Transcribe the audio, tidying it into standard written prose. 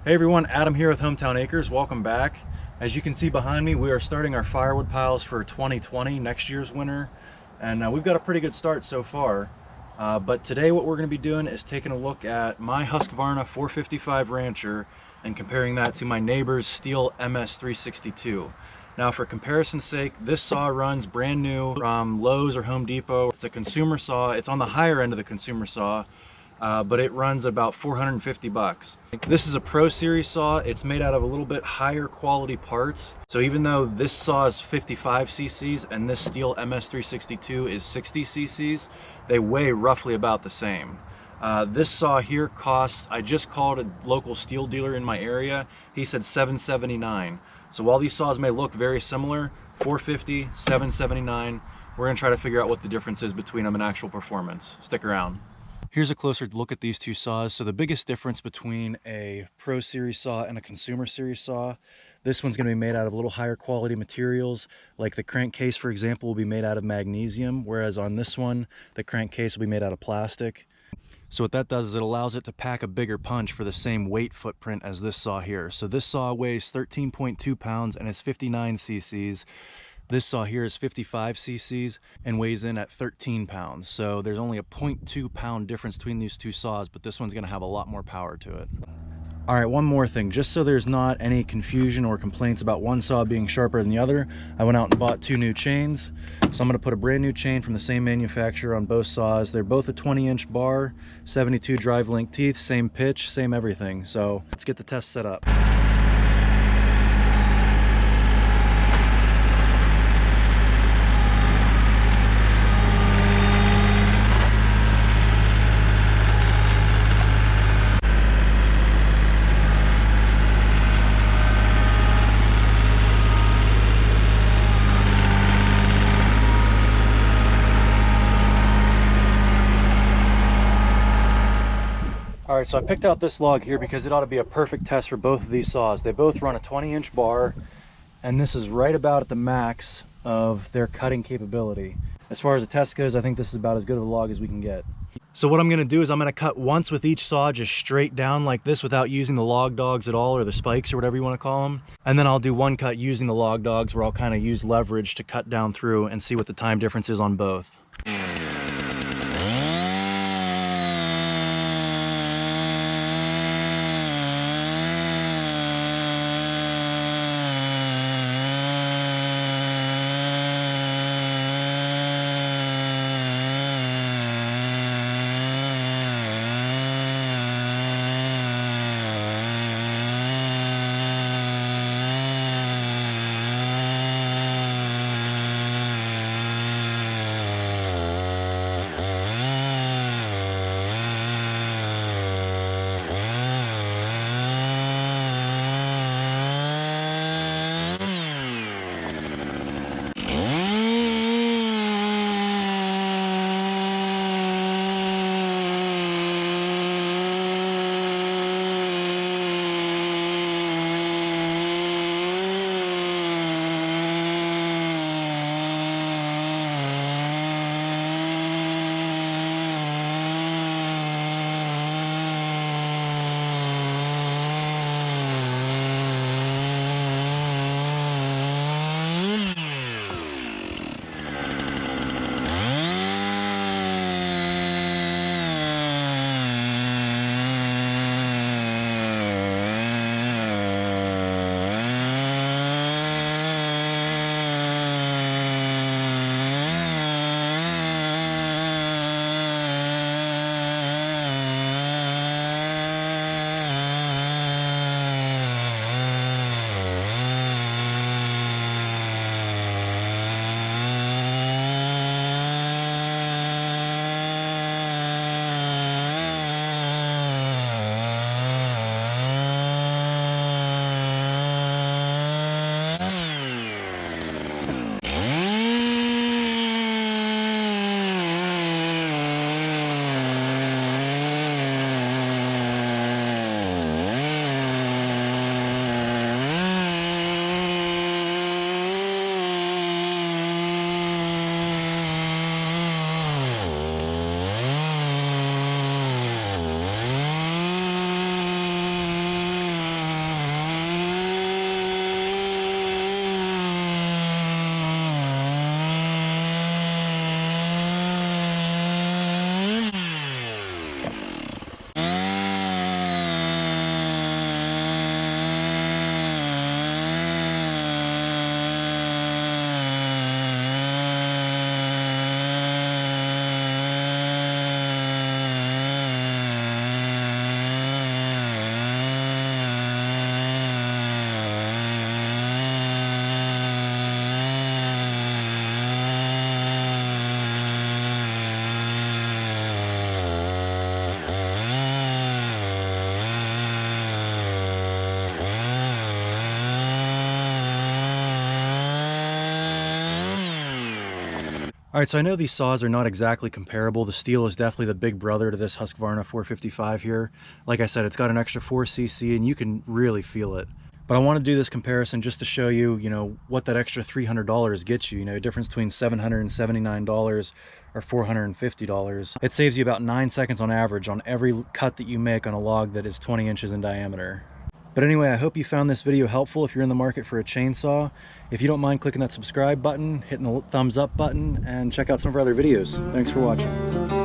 Hey everyone, Adam here with Hometown Acres. Welcome back. As you can see behind me, we are starting our firewood piles for 2020, next year's winter. And we've got a pretty good start so far. But today what we're going to be doing is taking a look at my Husqvarna 455 Rancher and comparing that to my neighbor's Stihl MS362. Now for comparison's sake, this saw runs brand new from Lowe's or Home Depot. It's a consumer saw. It's on the higher end of the consumer saw. But it runs about 450 bucks. This is a Pro Series saw. It's made out of a little bit higher quality parts. So even though this saw is 55 cc's and this Stihl MS362 is 60 cc's, they weigh roughly about the same. This saw here costs, I just called a local Stihl dealer in my area. He said $779. So while these saws may look very similar, 450, $779, we're gonna try to figure out what the difference is between them in actual performance. Stick around. Here's a closer look at these two saws. So the biggest difference between a Pro Series saw and a Consumer Series saw, this one's going to be made out of a little higher quality materials. Like the crankcase, for example, will be made out of magnesium, whereas on this one, the crankcase will be made out of plastic. So what that does is it allows it to pack a bigger punch for the same weight footprint as this saw here. So this saw weighs 13.2 pounds and is 59 cc's. This saw here is 55 cc's and weighs in at 13 pounds. So there's only a 0.2 pound difference between these two saws, but this one's gonna have a lot more power to it. All right, one more thing, just so there's not any confusion or complaints about one saw being sharper than the other, I went out and bought two new chains. So I'm gonna put a brand new chain from the same manufacturer on both saws. They're both a 20-inch bar, 72 drive link teeth, same pitch, same everything. So let's get the test set up. All right, so I picked out this log here because it ought to be a perfect test for both of these saws. They both run a 20-inch bar, and this is right about at the max of their cutting capability. As far as the test goes, I think this is about as good of a log as we can get. So what I'm gonna do is I'm gonna cut once with each saw, just straight down like this without using the log dogs at all, or the spikes or whatever you wanna call them. And then I'll do one cut using the log dogs where I'll kind of use leverage to cut down through and see what the time difference is on both. All right, so I know these saws are not exactly comparable. The Stihl is definitely the big brother to this Husqvarna 455 here. Like I said, it's got an extra 4cc and you can really feel it. But I want to do this comparison just to show you, what that extra $300 gets you, the difference between $779 or $450. It saves you about 9 seconds on average on every cut that you make on a log that is 20 inches in diameter. But anyway, I hope you found this video helpful if you're in the market for a chainsaw. If you don't mind clicking that subscribe button, hitting the thumbs up button, and check out some of our other videos. Thanks for watching.